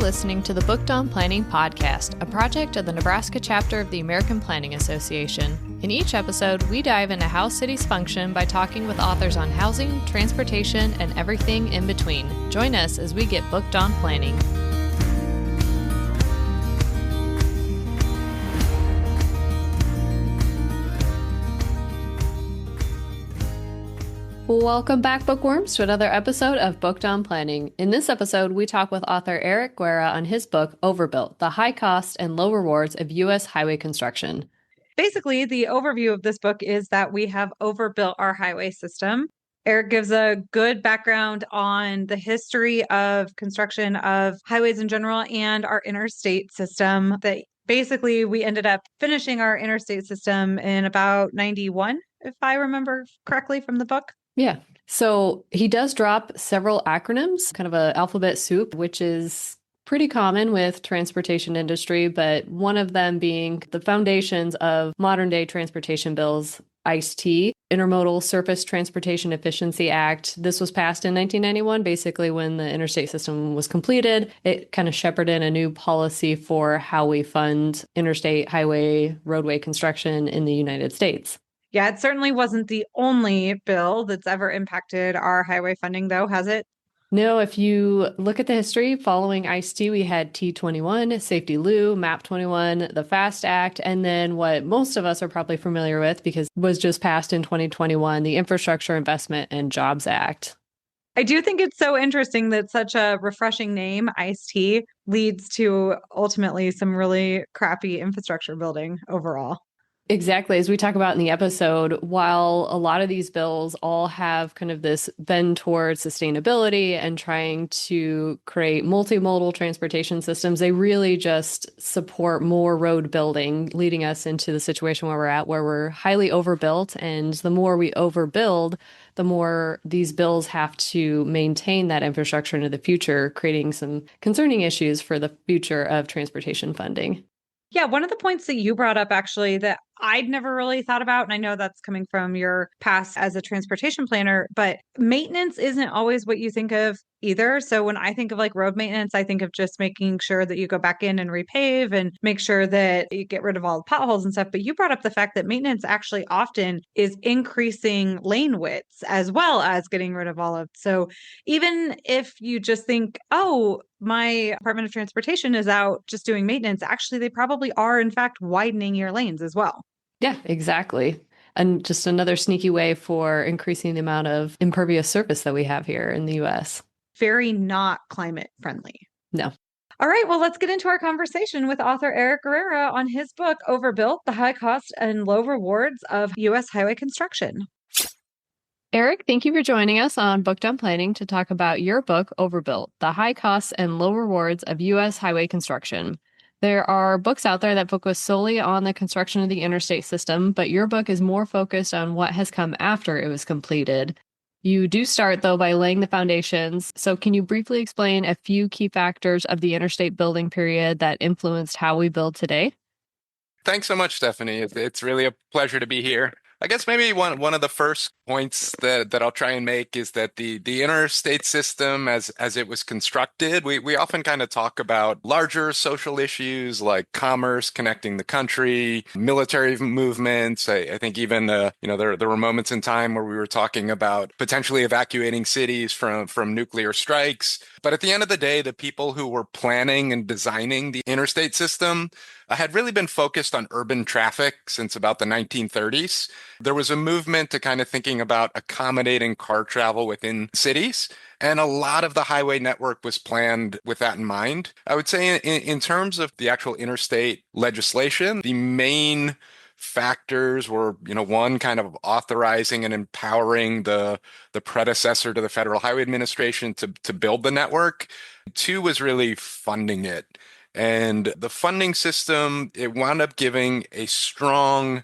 listening to the Booked on Planning podcast, a project of the Nebraska chapter of the American Planning Association. In each episode, we dive into how cities function by talking with authors on housing, transportation, and everything in between. Join us as we get booked on planning. Welcome back, bookworms, to another episode of Booked on Planning. In this episode, we talk with author Erick Guerra on his book, Overbuilt, The High Cost and Low Rewards of U.S. Highway Construction. Basically, the overview of this book is that we have overbuilt our highway system. Erick gives a good background on the history of construction of highways in general and our interstate system. That basically we ended up finishing our interstate system in about 91, if I remember correctly from the book. Yeah. So he does drop several acronyms, kind of an alphabet soup, which is pretty common with transportation industry, but one of them being the foundations of modern day transportation bills, ISTEA, Intermodal Surface Transportation Efficiency Act. This was passed in 1991, basically when the interstate system was completed. It kind of shepherded a new policy for how we fund interstate highway roadway construction in the United States. Yeah, it certainly wasn't the only bill that's ever impacted our highway funding, though, has it? No, if you look at the history following ISTEA, we had T21, Safety Lou, MAP 21, the FAST Act, and then what most of us are probably familiar with because it was just passed in 2021, the Infrastructure Investment and Jobs Act. I do think it's so interesting that such a refreshing name, ISTEA, leads to ultimately some really crappy infrastructure building overall. Exactly. As we talk about in the episode, while a lot of these bills all have kind of this bend towards sustainability and trying to create multimodal transportation systems, they really just support more road building, leading us into the situation where we're at, where we're highly overbuilt. And the more we overbuild, the more these bills have to maintain that infrastructure into the future, creating some concerning issues for the future of transportation funding. Yeah, one of the points that you brought up actually that I'd never really thought about, and I know that's coming from your past as a transportation planner, but maintenance isn't always what you think of either. So when I think of like road maintenance, I think of just making sure that you go back in and repave and make sure that you get rid of all the potholes and stuff. But you brought up the fact that maintenance actually often is increasing lane widths as well as getting rid of all of. So even if you just think, oh, my Department of Transportation is out just doing maintenance, actually, they probably are, in fact, widening your lanes as well. Yeah, exactly. And just another sneaky way for increasing the amount of impervious surface that we have here in the U.S. Very not climate friendly. No. All right, well, let's get into our conversation with author Erick Guerra on his book, Overbuilt, The High Cost and Low Rewards of U.S. Highway Construction. Erick, thank you for joining us on Booked on Planning to talk about your book, Overbuilt, The High Costs and Low Rewards of U.S. Highway Construction. There are books out there that focus solely on the construction of the interstate system, but your book is more focused on what has come after it was completed. You do start, though, by laying the foundations. So can you briefly explain a few key factors of the interstate building period that influenced how we build today? Thanks so much, Stephanie. It's really a pleasure to be here. I guess maybe one of the first points that I'll try and make is that the interstate system as it was constructed, we often kind of talk about larger social issues like commerce connecting the country, military movements. I think even there were moments in time where we were talking about potentially evacuating cities from nuclear strikes. But at the end of the day, the people who were planning and designing the interstate system had really been focused on urban traffic since about the 1930s. There was a movement to kind of thinking about accommodating car travel within cities, and a lot of the highway network was planned with that in mind. I would say in terms of the actual interstate legislation, the main factors were, one, kind of authorizing and empowering the predecessor to the Federal Highway Administration to build the network. Two was really funding it. And the funding system, it wound up giving a strong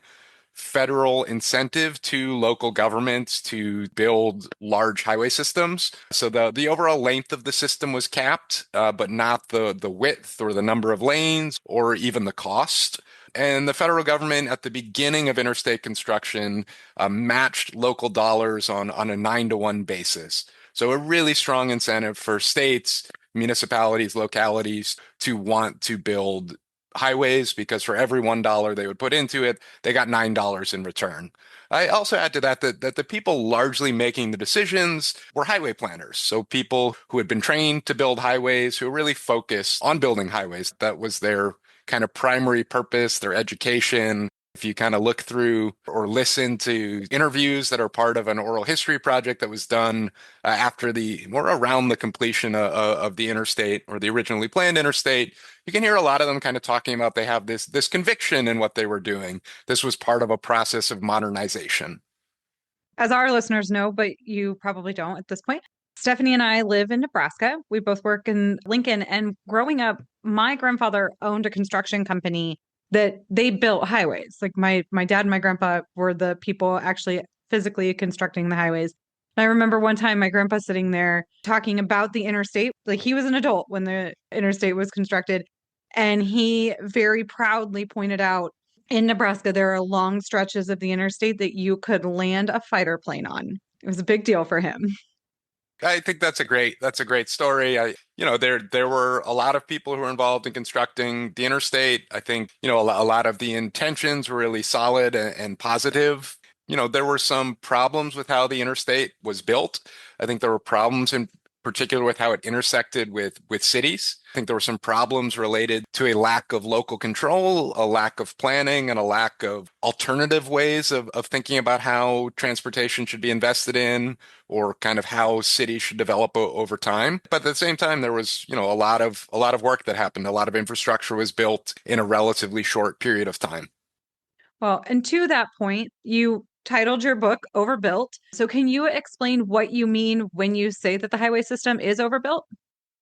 federal incentive to local governments to build large highway systems. So the overall length of the system was capped, but not the width or the number of lanes or even the cost. And the federal government at the beginning of interstate construction matched local dollars on a 9-to-1 basis. So a really strong incentive for states municipalities, localities to want to build highways because for every $1 they would put into it, they got $9 in return. I also add to that the people largely making the decisions were highway planners. So people who had been trained to build highways, who really focused on building highways. That was their kind of primary purpose, their education. If you kind of look through or listen to interviews that are part of an oral history project that was done after the or around the completion of the interstate or the originally planned interstate, you can hear a lot of them kind of talking about they have this conviction in what they were doing. This was part of a process of modernization. As our listeners know, but you probably don't at this point, Stephanie and I live in Nebraska. We both work in Lincoln. And growing up, my grandfather owned a construction company that they built highways. Like my dad and my grandpa were the people actually physically constructing the highways. And I remember one time my grandpa sitting there talking about the interstate. Like he was an adult when the interstate was constructed. And he very proudly pointed out in Nebraska, there are long stretches of the interstate that you could land a fighter plane on. It was a big deal for him. I think that's a great story. There were a lot of people who were involved in constructing the interstate. I think, a lot of the intentions were really solid and positive. There were some problems with how the interstate was built. I think there were problems in particular with how it intersected with cities. I think there were some problems related to a lack of local control, a lack of planning, and a lack of alternative ways of thinking about how transportation should be invested in or kind of how cities should develop over time. But at the same time, there was, a lot of work that happened. A lot of infrastructure was built in a relatively short period of time. Well, and to that point, you titled your book Overbuilt. So can you explain what you mean when you say that the highway system is overbuilt?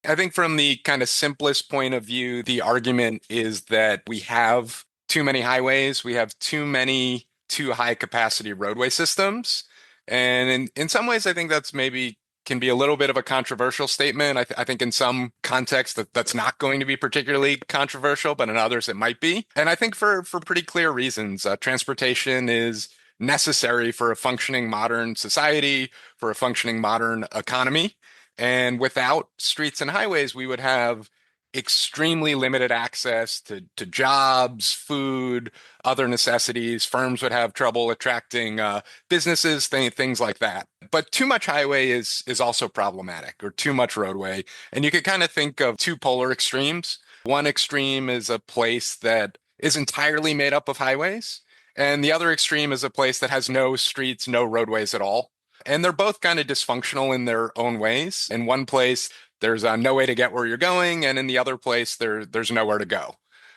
I think from the kind of simplest point of view, the argument is that we have too many highways, we have too many too high capacity roadway systems. And in some ways, I think that's maybe can be a little bit of a controversial statement. I think in some contexts that's not going to be particularly controversial, but in others it might be. And I think for pretty clear reasons, transportation is necessary for a functioning modern society, for a functioning modern economy. And without streets and highways, we would have extremely limited access to jobs, food, other necessities. Firms would have trouble attracting businesses, things like that. But too much highway is also problematic, or too much roadway. And you could kind of think of two polar extremes. One extreme is a place that is entirely made up of highways, and the other extreme is a place that has no streets, no roadways at all. And they're both kind of dysfunctional in their own ways. In one place, there's no way to get where you're going, and in the other place, there's nowhere to go.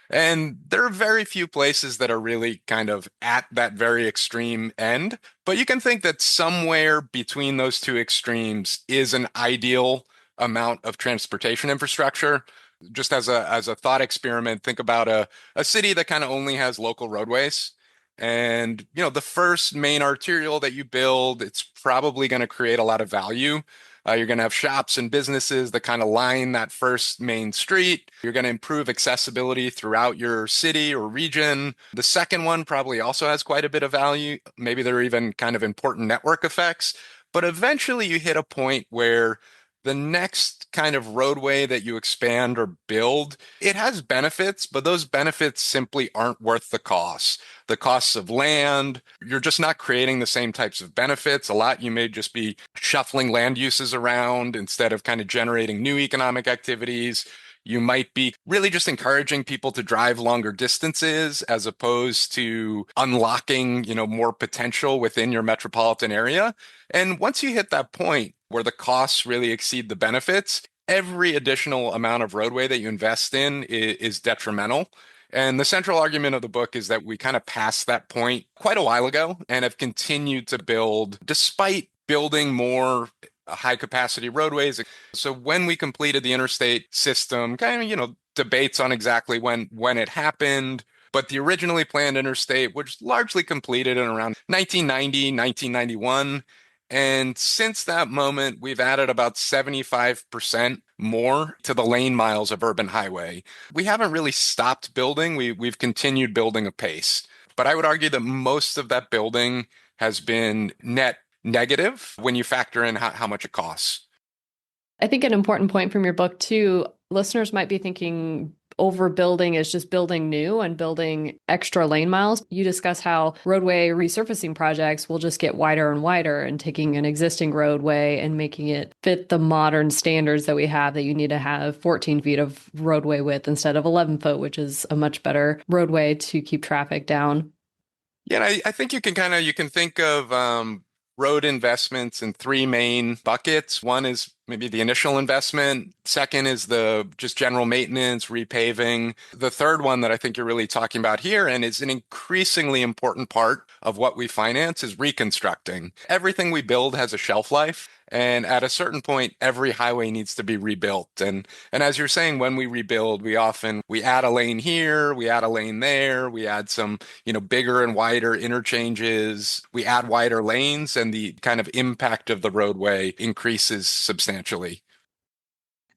And there are very few places that are really kind of at that very extreme end. But you can think that somewhere between those two extremes is an ideal amount of transportation infrastructure. Just as a thought experiment, think about a city that kind of only has local roadways. And, the first main arterial that you build, it's probably going to create a lot of value. You're going to have shops and businesses that kind of line that first main street. You're going to improve accessibility throughout your city or region. The second one probably also has quite a bit of value. Maybe there are even kind of important network effects. But eventually you hit a point where the next kind of roadway that you expand or build, it has benefits, but those benefits simply aren't worth the cost. The costs of land, you're just not creating the same types of benefits. A lot you may just be shuffling land uses around instead of kind of generating new economic activities. You might be really just encouraging people to drive longer distances as opposed to unlocking, more potential within your metropolitan area. And once you hit that point where the costs really exceed the benefits, every additional amount of roadway that you invest in is detrimental. And the central argument of the book is that we kind of passed that point quite a while ago and have continued to build despite building more high capacity roadways. So when we completed the interstate system, kind of, debates on exactly when it happened. But the originally planned interstate was largely completed in around 1990, 1991. And since that moment, we've added about 75% more to the lane miles of urban highway. We haven't really stopped building. We've continued building apace. But I would argue that most of that building has been net negative when you factor in how much it costs. I think an important point from your book too, listeners might be thinking overbuilding is just building new and building extra lane miles. You discuss how roadway resurfacing projects will just get wider and wider and taking an existing roadway and making it fit the modern standards that we have, that you need to have 14 feet of roadway width instead of 11 foot, which is a much better roadway to keep traffic down. Yeah, I think you can think of road investments in three main buckets. One is maybe the initial investment. Second is the just general maintenance, repaving. The third one that I think you're really talking about here, and is an increasingly important part of what we finance, is reconstructing. Everything we build has a shelf life. And at a certain point, every highway needs to be rebuilt. And as you're saying, when we rebuild, we add a lane here, we add a lane there, we add some, bigger and wider interchanges, we add wider lanes, and the kind of impact of the roadway increases substantially.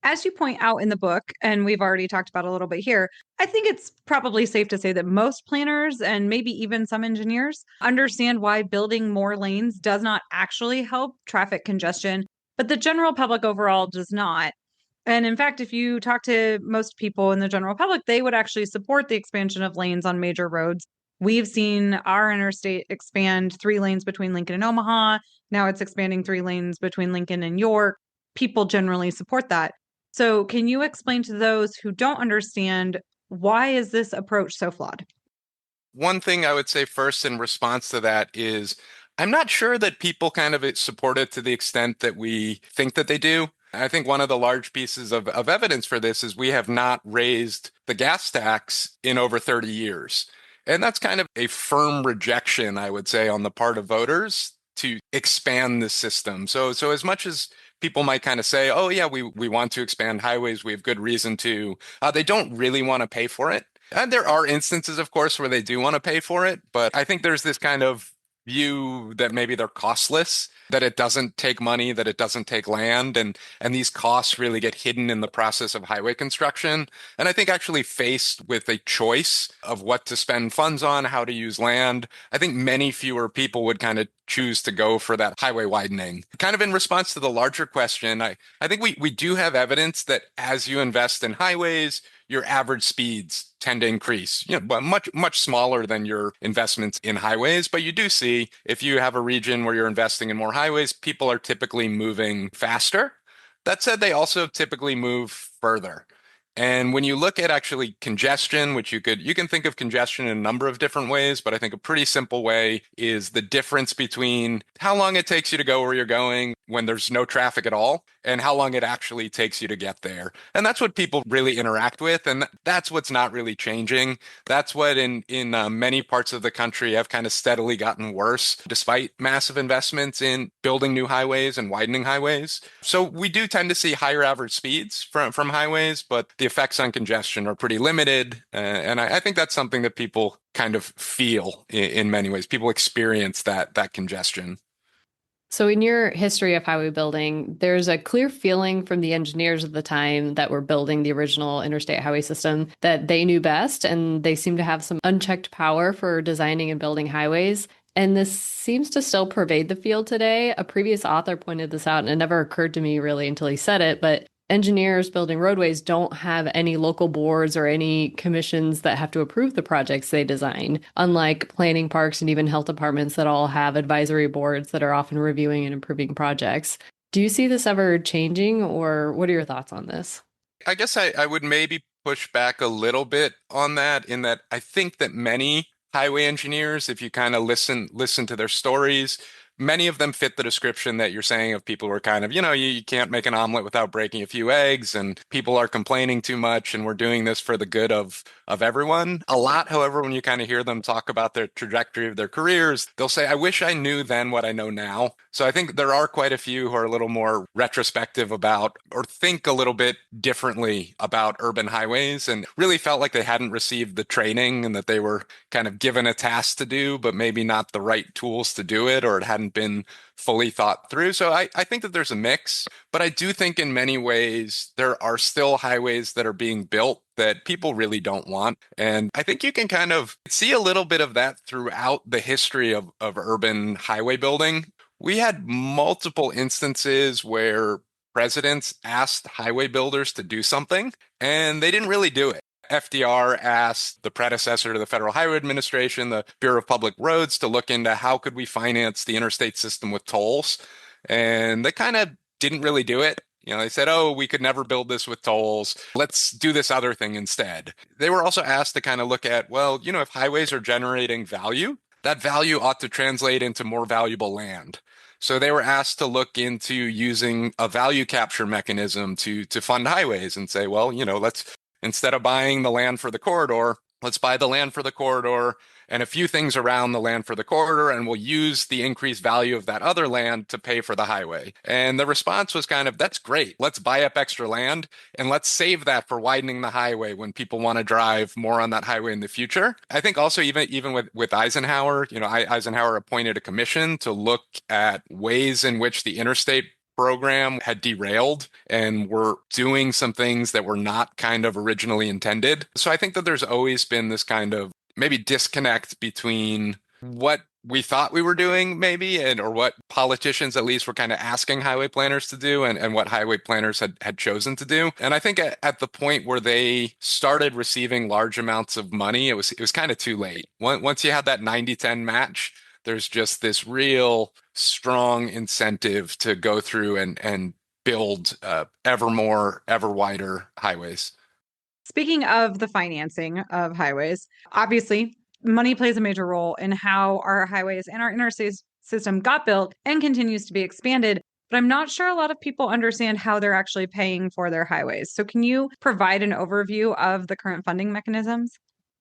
As you point out in the book, and we've already talked about a little bit here, I think it's probably safe to say that most planners and maybe even some engineers understand why building more lanes does not actually help traffic congestion, but the general public overall does not. And in fact, if you talk to most people in the general public, they would actually support the expansion of lanes on major roads. We've seen our interstate expand 3 lanes between Lincoln and Omaha. Now it's expanding 3 lanes between Lincoln and York. People generally support that. So can you explain to those who don't understand, why is this approach so flawed? One thing I would say first in response to that is I'm not sure that people kind of support it to the extent that we think that they do. I think one of the large pieces of evidence for this is we have not raised the gas tax in over 30 years. And that's kind of a firm rejection, I would say, on the part of voters to expand the system. So as much as people might kind of say, oh, yeah, we want to expand highways, we have good reason to, they don't really want to pay for it. And there are instances, of course, where they do want to pay for it. But I think there's this kind of view that maybe they're costless, that it doesn't take money, that it doesn't take land, and these costs really get hidden in the process of highway construction. And I think actually faced with a choice of what to spend funds on, how to use land, I think many fewer people would kind of choose to go for that highway widening. Kind of in response to the larger question, I think we do have evidence that as you invest in highways, your average speeds tend to increase, but much smaller than your investments in highways. But you do see if you have a region where you're investing in more highways, people are typically moving faster. That said, they also typically move further. And when you look at actually congestion, which you can think of congestion in a number of different ways, but I think a pretty simple way is the difference between how long it takes you to go where you're going when there's no traffic at all and how long it actually takes you to get there. And that's what people really interact with. And that's what's not really changing. That's what in many parts of the country have kind of steadily gotten worse, despite massive investments in building new highways and widening highways. So we do tend to see higher average speeds from highways, but the effects on congestion are pretty limited. And I think that's something that people kind of feel in many ways. People experience that congestion. So, in your history of highway building, there's a clear feeling from the engineers at the time that were building the original interstate highway system that they knew best, and they seem to have some unchecked power for designing and building highways. And this seems to still pervade the field today. A previous author pointed this out, and it never occurred to me really until he said it, but engineers building roadways don't have any local boards or any commissions that have to approve the projects they design, unlike planning, parks, and even health departments that all have advisory boards that are often reviewing and improving projects. Do you see this ever changing, or what are your thoughts on this? I guess I would maybe push back a little bit on that, in that I think that many highway engineers, if you kind of listen to their stories, many of them fit the description that you're saying of people who are kind of, you can't make an omelet without breaking a few eggs, and people are complaining too much, and we're doing this for the good of everyone. A lot, however, when you kind of hear them talk about their trajectory of their careers, they'll say, I wish I knew then what I know now. So I think there are quite a few who are a little more retrospective about, or think a little bit differently about urban highways, and really felt like they hadn't received the training and that they were kind of given a task to do, but maybe not the right tools to do it, or it hadn't been fully thought through. So I think that there's a mix, but I do think in many ways there are still highways that are being built that people really don't want. And I think you can kind of see a little bit of that throughout the history of urban highway building. We had multiple instances where presidents asked highway builders to do something, and they didn't really do it. FDR asked the predecessor to the Federal Highway Administration, the Bureau of Public Roads, to look into how could we finance the interstate system with tolls. And they kind of didn't really do it. They said, oh, we could never build this with tolls. Let's do this other thing instead. They were also asked to kind of look at, well, if highways are generating value, that value ought to translate into more valuable land. So they were asked to look into using a value capture mechanism to fund highways and say, well, let's, instead of buying the land for the corridor, let's buy the land for the corridor and a few things around the land for the corridor, and we'll use the increased value of that other land to pay for the highway. And the response was kind of, that's great. Let's buy up extra land and let's save that for widening the highway when people want to drive more on that highway in the future. I think also even with Eisenhower, Eisenhower appointed a commission to look at ways in which the interstate program had derailed and were doing some things that were not kind of originally intended. So I think that there's always been this kind of maybe disconnect between what we thought we were doing maybe, or what politicians at least were kind of asking highway planners to do and what highway planners had chosen to do. And I think at the point where they started receiving large amounts of money, it was kind of too late. Once you had that 90-10 match, there's just this real strong incentive to go through and build ever more, ever wider highways. Speaking of the financing of highways, obviously money plays a major role in how our highways and our interstate system got built and continues to be expanded. But I'm not sure a lot of people understand how they're actually paying for their highways. So can you provide an overview of the current funding mechanisms?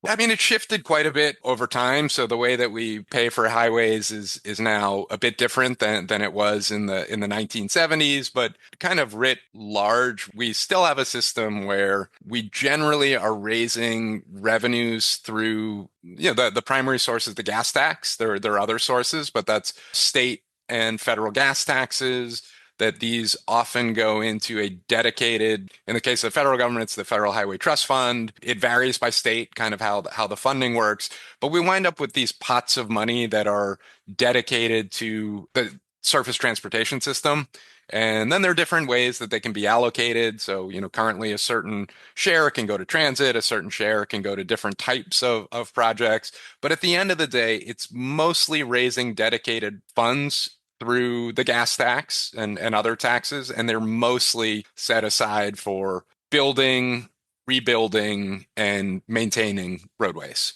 I mean, it shifted quite a bit over time. So the way that we pay for highways is now a bit different than it was in the 1970s, but kind of writ large, we still have a system where we generally are raising revenues through, the primary source is the gas tax. There are other sources, but that's state and federal gas taxes, that these often go into a dedicated, in the case of the federal government, it's the Federal Highway Trust Fund. It varies by state, kind of how the funding works. But we wind up with these pots of money that are dedicated to the surface transportation system. And then there are different ways that they can be allocated. So, currently a certain share can go to transit, a certain share can go to different types of projects. But at the end of the day, it's mostly raising dedicated funds through the gas tax and other taxes, and they're mostly set aside for building, rebuilding, and maintaining roadways.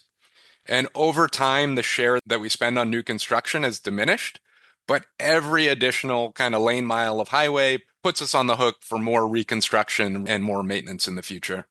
And over time, the share that we spend on new construction has diminished, but every additional kind of lane mile of highway puts us on the hook for more reconstruction and more maintenance in the future.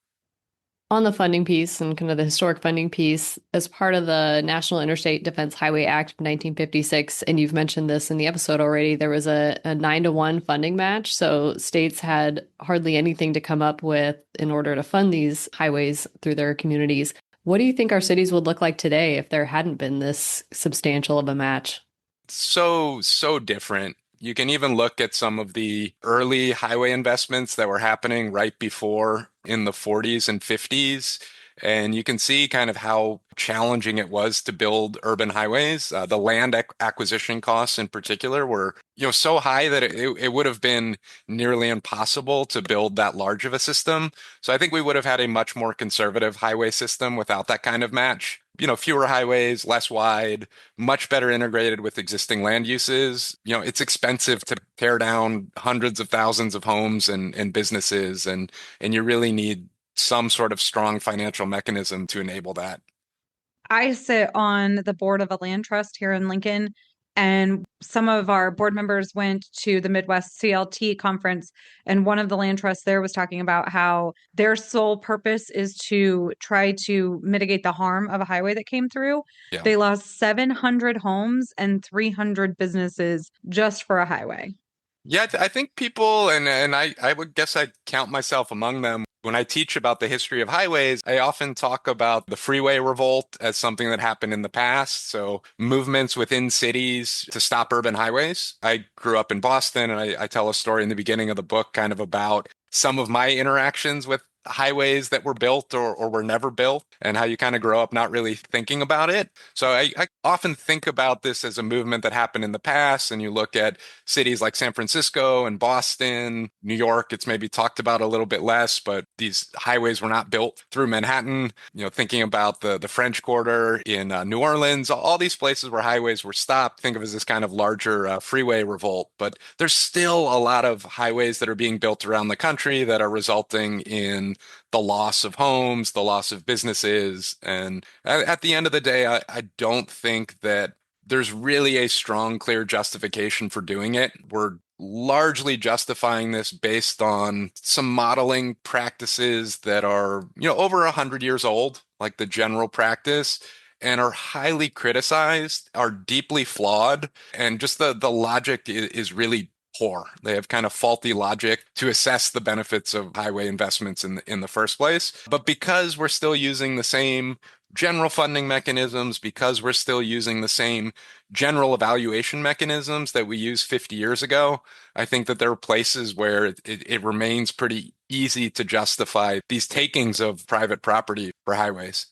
On the funding piece and kind of the historic funding piece, as part of the National Interstate Defense Highway Act of 1956, and you've mentioned this in the episode already, there was a 9-to-1 funding match. So states had hardly anything to come up with in order to fund these highways through their communities. What do you think our cities would look like today if there hadn't been this substantial of a match? So different. You can even look at some of the early highway investments that were happening right before in the 40s and 50s. And you can see kind of how challenging it was to build urban highways. The land acquisition costs in particular were, so high that it would have been nearly impossible to build that large of a system. So I think we would have had a much more conservative highway system without that kind of match. Fewer highways, less wide, much better integrated with existing land uses. It's expensive to tear down hundreds of thousands of homes and businesses, and you really need some sort of strong financial mechanism to enable that. I sit on the board of a land trust here in Lincoln, and some of our board members went to the Midwest CLT conference, and one of the land trusts there was talking about how their sole purpose is to try to mitigate the harm of a highway that came through. Yeah. They lost 700 homes and 300 businesses just for a highway. Yeah, I think people, and I would guess I'd count myself among them. When I teach about the history of highways, I often talk about the freeway revolt as something that happened in the past. So movements within cities to stop urban highways. I grew up in Boston, and I tell a story in the beginning of the book kind of about some of my interactions with highways that were built or were never built, and how you kind of grow up not really thinking about it. So I often think about this as a movement that happened in the past, and you look at cities like San Francisco and Boston, New York, it's maybe talked about a little bit less, but these highways were not built through Manhattan. Thinking about the French Quarter in New Orleans, all these places where highways were stopped, think of as this kind of larger freeway revolt. But there's still a lot of highways that are being built around the country that are resulting in the loss of homes, the loss of businesses. And at the end of the day, I don't think that there's really a strong, clear justification for doing it. We're largely justifying this based on some modeling practices that are, over 100 years old, like the general practice, and are highly criticized, are deeply flawed, and just the logic is really poor. They have kind of faulty logic to assess the benefits of highway investments in the first place. But because we're still using the same general funding mechanisms, because we're still using the same general evaluation mechanisms that we used 50 years ago, I think that there are places where it remains pretty easy to justify these takings of private property for highways.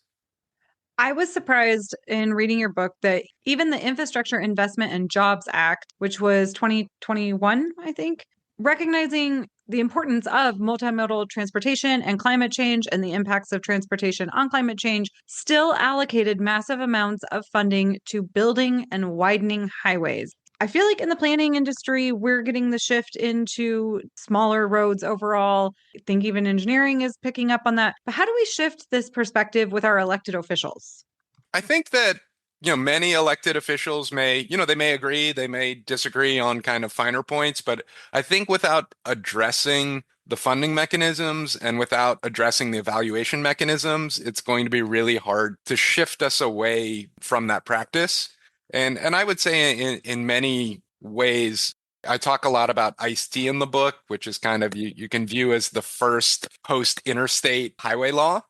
I was surprised in reading your book that even the Infrastructure Investment and Jobs Act, which was 2021, I think, recognizing the importance of multimodal transportation and climate change and the impacts of transportation on climate change, still allocated massive amounts of funding to building and widening highways. I feel like in the planning industry, we're getting the shift into smaller roads overall. I think even engineering is picking up on that. But how do we shift this perspective with our elected officials? I think that, many elected officials may, they may agree, they may disagree on kind of finer points, but I think without addressing the funding mechanisms and without addressing the evaluation mechanisms, it's going to be really hard to shift us away from that practice. And I would say in many ways, I talk a lot about ISTEA in the book, which is kind of you can view as the first post-interstate highway law.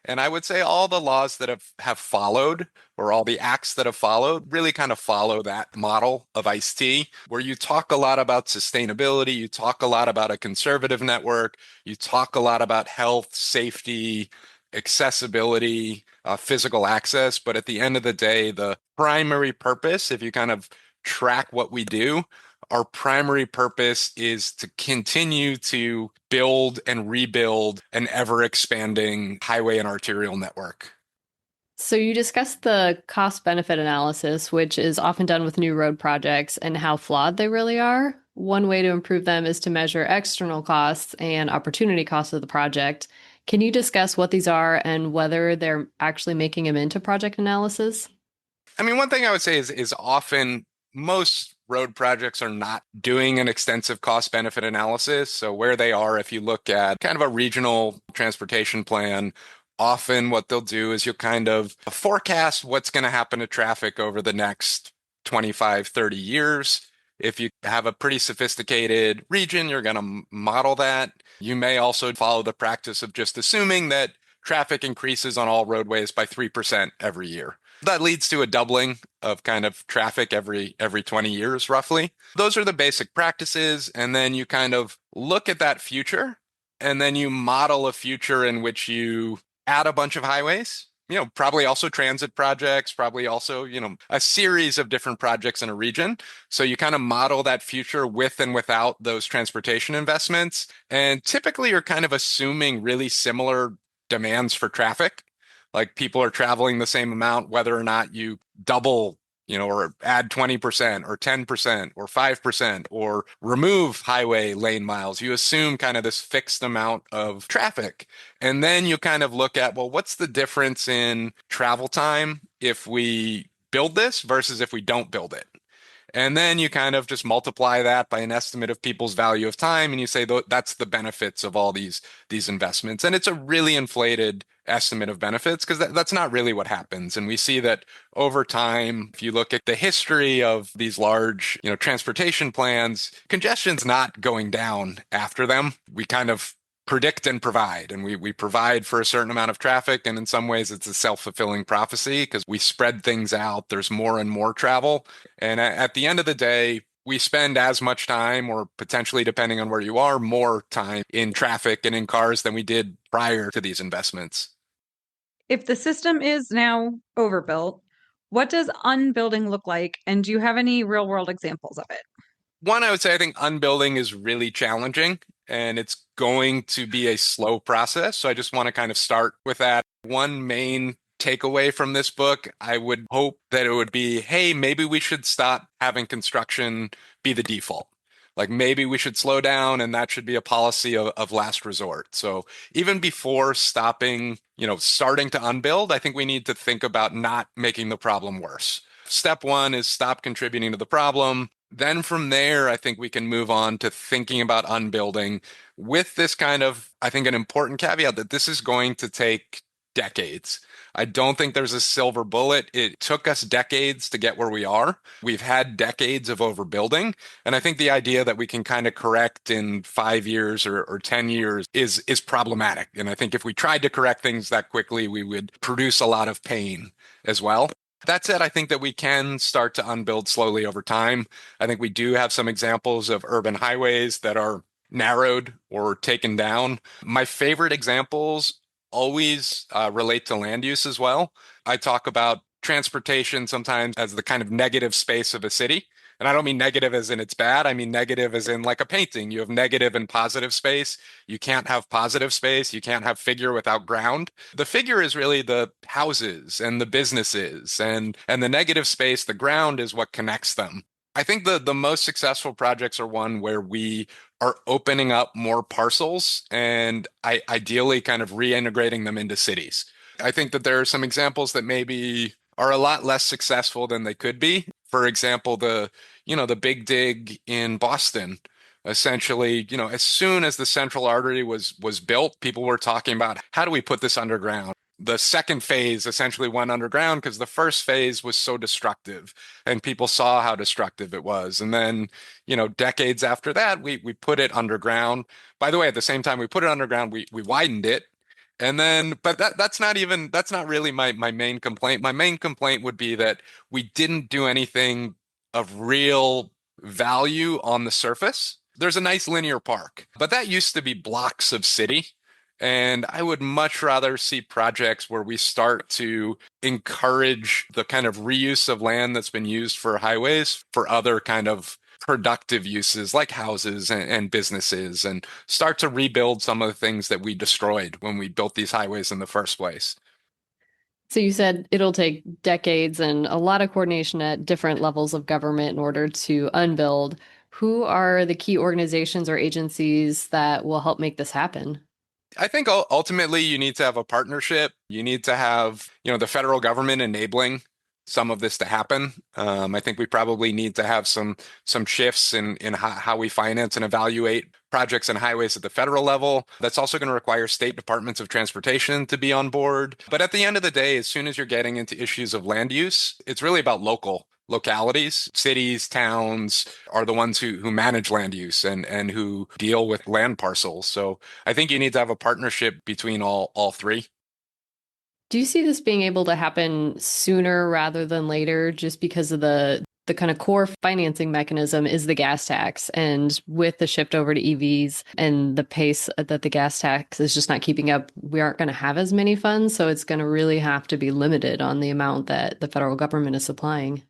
And I would say all the laws that have followed, or all the acts that have followed, really kind of follow that model of ICE-T, where you talk a lot about sustainability, you talk a lot about a conservative network, you talk a lot about health, safety, accessibility, physical access. But at the end of the day, the primary purpose, if you kind of track what we do, our primary purpose is to continue to build and rebuild an ever expanding highway and arterial network. So you discussed the cost benefit analysis, which is often done with new road projects, and how flawed they really are. One way to improve them is to measure external costs and opportunity costs of the project. Can you discuss what these are and whether they're actually making them into project analysis? I mean, one thing I would say is often most road projects are not doing an extensive cost benefit analysis. So where they are, if you look at kind of a regional transportation plan, often what they'll do is you'll kind of forecast what's going to happen to traffic over the next 25, 30 years. If you have a pretty sophisticated region, you're going to model that. You may also follow the practice of just assuming that traffic increases on all roadways by 3% every year. That leads to a doubling of kind of traffic every 20 years, roughly. Those are the basic practices. And then you kind of look at that future, and then you model a future in which you add a bunch of highways, probably also transit projects, probably also, a series of different projects in a region. So you kind of model that future with and without those transportation investments. And typically you're kind of assuming really similar demands for traffic. Like people are traveling the same amount, whether or not you double, or add 20% or 10% or 5% or remove highway lane miles. You assume kind of this fixed amount of traffic. And then you kind of look at, well, what's the difference in travel time if we build this versus if we don't build it? And then you kind of just multiply that by an estimate of people's value of time, and you say that's the benefits of all these investments. And it's a really inflated estimate of benefits because that's not really what happens. And we see that over time, if you look at the history of these large, transportation plans, congestion's not going down after them. We kind of predict and provide, and we provide for a certain amount of traffic, and in some ways it's a self-fulfilling prophecy because we spread things out. There's more and more travel, and at the end of the day, we spend as much time, or potentially, depending on where you are, more time in traffic and in cars than we did prior to these investments. If the system is now overbuilt, what does unbuilding look like? And do you have any real world examples of it? One, I would say I think unbuilding is really challenging and it's going to be a slow process. So I just want to kind of start with that. One main takeaway from this book, I would hope that it would be, hey, maybe we should stop having construction be the default. Like maybe we should slow down and that should be a policy of last resort. So even before stopping, starting to unbuild, I think we need to think about not making the problem worse. Step one is stop contributing to the problem. Then from there, I think we can move on to thinking about unbuilding with this kind of, I think, an important caveat that this is going to take decades. I don't think there's a silver bullet. It took us decades to get where we are. We've had decades of overbuilding. And I think the idea that we can kind of correct in 5 years or 10 years is problematic. And I think if we tried to correct things that quickly, we would produce a lot of pain as well. That said, I think that we can start to unbuild slowly over time. I think we do have some examples of urban highways that are narrowed or taken down. My favorite examples always relate to land use as well. I talk about transportation sometimes as the kind of negative space of a city. And I don't mean negative as in it's bad. I mean negative as in like a painting. You have negative and positive space. You can't have positive space. You can't have figure without ground. The figure is really the houses and the businesses and the negative space, the ground is what connects them. I think the most successful projects are one where we are opening up more parcels and ideally kind of reintegrating them into cities. I think that there are some examples that maybe are a lot less successful than they could be. For example, the big dig in Boston. Essentially, as soon as the central artery was built, people were talking about how do we put this underground? The second phase essentially went underground because the first phase was so destructive and people saw how destructive it was. And then, decades after that, we put it underground. By the way, at the same time we put it underground, we widened it. And then, but that's not really my main complaint. My main complaint would be that we didn't do anything of real value on the surface. There's a nice linear park, but that used to be blocks of city. And I would much rather see projects where we start to encourage the kind of reuse of land that's been used for highways for other kind of productive uses like houses and businesses and start to rebuild some of the things that we destroyed when we built these highways in the first place. So you said it'll take decades and a lot of coordination at different levels of government in order to unbuild. Who are the key organizations or agencies that will help make this happen? I think ultimately you need to have a partnership. You need to have, the federal government enabling some of this to happen. I think we probably need to have some shifts in how we finance and evaluate projects and highways at the federal level. That's also going to require state departments of transportation to be on board. But at the end of the day, as soon as you're getting into issues of land use, it's really about localities. Cities, towns are the ones who manage land use and who deal with land parcels. So I think you need to have a partnership between all three. Do you see this being able to happen sooner rather than later just because of the kind of core financing mechanism is the gas tax? And with the shift over to EVs and the pace that the gas tax is just not keeping up, we aren't going to have as many funds. So it's going to really have to be limited on the amount that the federal government is supplying.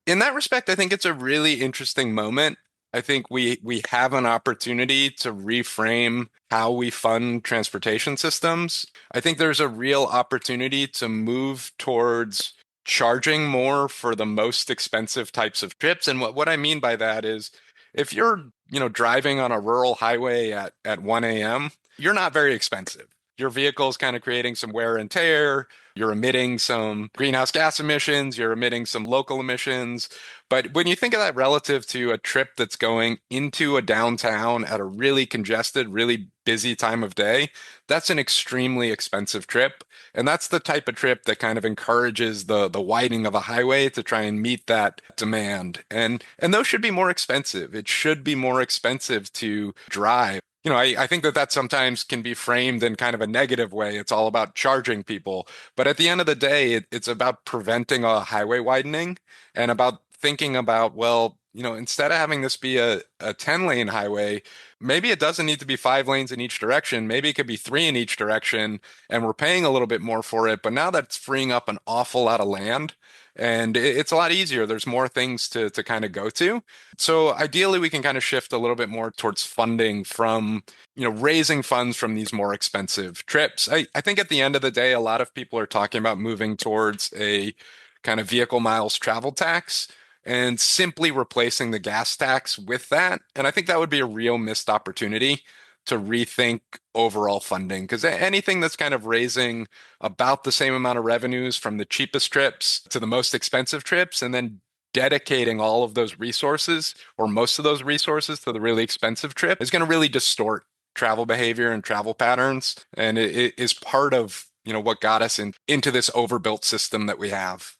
In that respect, I think it's a really interesting moment. I think we have an opportunity to reframe how we fund transportation systems. I think there's a real opportunity to move towards charging more for the most expensive types of trips. And what I mean by that is if you're, driving on a rural highway at 1 a.m., you're not very expensive. Your vehicle is kind of creating some wear and tear. You're emitting some greenhouse gas emissions. You're emitting some local emissions. But when you think of that relative to a trip that's going into a downtown at a really congested, really busy time of day, that's an extremely expensive trip. And that's the type of trip that kind of encourages the widening of a highway to try and meet that demand. And those should be more expensive. It should be more expensive to drive. I think that sometimes can be framed in kind of a negative way. It's all about charging people. But at the end of the day, it's about preventing a highway widening and about thinking about, well, instead of having this be a 10-lane highway, maybe it doesn't need to be 5 lanes in each direction. Maybe it could be 3 in each direction, and we're paying a little bit more for it. But now that's freeing up an awful lot of land, and it's a lot easier. There's more things to kind of go to. So ideally, we can kind of shift a little bit more towards funding from, raising funds from these more expensive trips. I think at the end of the day, a lot of people are talking about moving towards a kind of vehicle miles travel tax and simply replacing the gas tax with that. And I think that would be a real missed opportunity to rethink overall funding, because anything that's kind of raising about the same amount of revenues from the cheapest trips to the most expensive trips, and then dedicating all of those resources or most of those resources to the really expensive trip is going to really distort travel behavior and travel patterns. And it is part of, what got us into this overbuilt system that we have.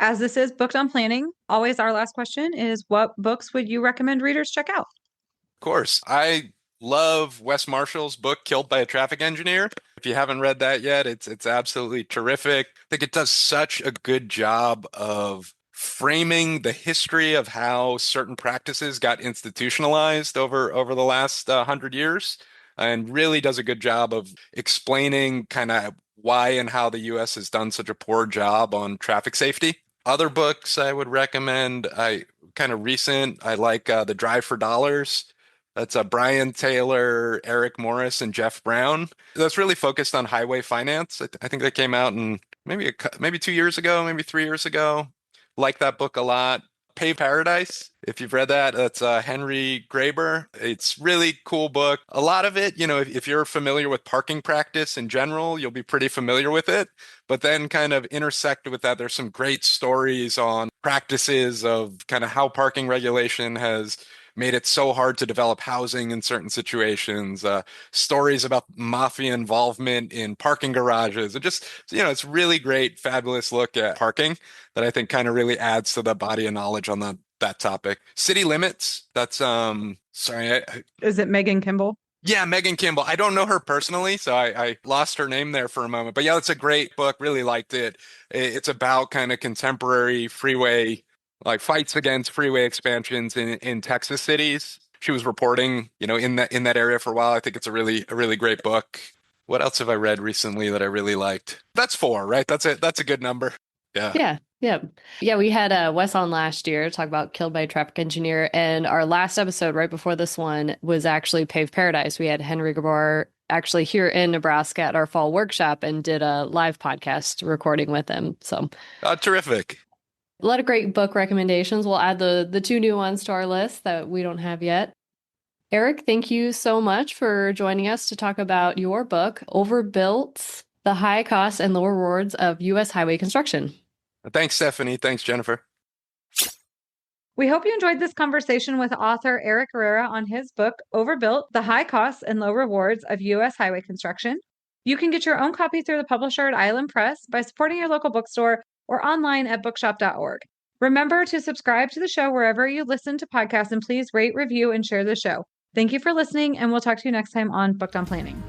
As this is Booked on Planning, always our last question is, what books would you recommend readers check out? Of course. I love Wes Marshall's book, Killed by a Traffic Engineer. If you haven't read that yet, it's absolutely terrific. I think it does such a good job of framing the history of how certain practices got institutionalized over the last 100 years, and really does a good job of explaining kind of why and how the U.S. has done such a poor job on traffic safety. Other books I would recommend, I like The Drive for Dollars. That's Brian Taylor, Eric Morris, and Jeff Brown. That's really focused on highway finance. I think that came out in maybe 2 years ago, maybe 3 years ago. Like that book a lot. Pave Paradise, if you've read that, that's Henry Graber. It's really cool book. A lot of it, if you're familiar with parking practice in general, you'll be pretty familiar with it. But then kind of intersected with that, there's some great stories on practices of kind of how parking regulation has made it so hard to develop housing in certain situations, stories about mafia involvement in parking garages. It just, it's really great, fabulous look at parking that I think kind of really adds to the body of knowledge on that topic. City Limits, that's, Is it Megan Kimball? Yeah, Megan Kimball. I don't know her personally, so I lost her name there for a moment. But yeah, it's a great book. Really liked it. It's about kind of contemporary freeway, like fights against freeway expansions in Texas cities. She was reporting, in that area for a while. I think it's a really great book. What else have I read recently that I really liked? That's 4, right? That's it. That's a good number. Yeah. Yeah, we had Wes on last year talk about Killed by a Traffic Engineer, and our last episode right before this one was actually Pave Paradise. We had Henry Graber actually here in Nebraska at our fall workshop and did a live podcast recording with him. So terrific. A lot of great book recommendations. We'll add the 2 new ones to our list that we don't have yet. Erick, thank you so much for joining us to talk about your book, Overbuilt, The High Costs and Low Rewards of U.S. Highway Construction. Thanks, Stephanie. Thanks, Jennifer. We hope you enjoyed this conversation with author Erick Guerra on his book, Overbuilt, The High Costs and Low Rewards of U.S. Highway Construction. You can get your own copy through the publisher at Island Press by supporting your local bookstore or online at bookshop.org. Remember to subscribe to the show wherever you listen to podcasts, and please rate, review, and share the show. Thank you for listening, and we'll talk to you next time on Booked on Planning.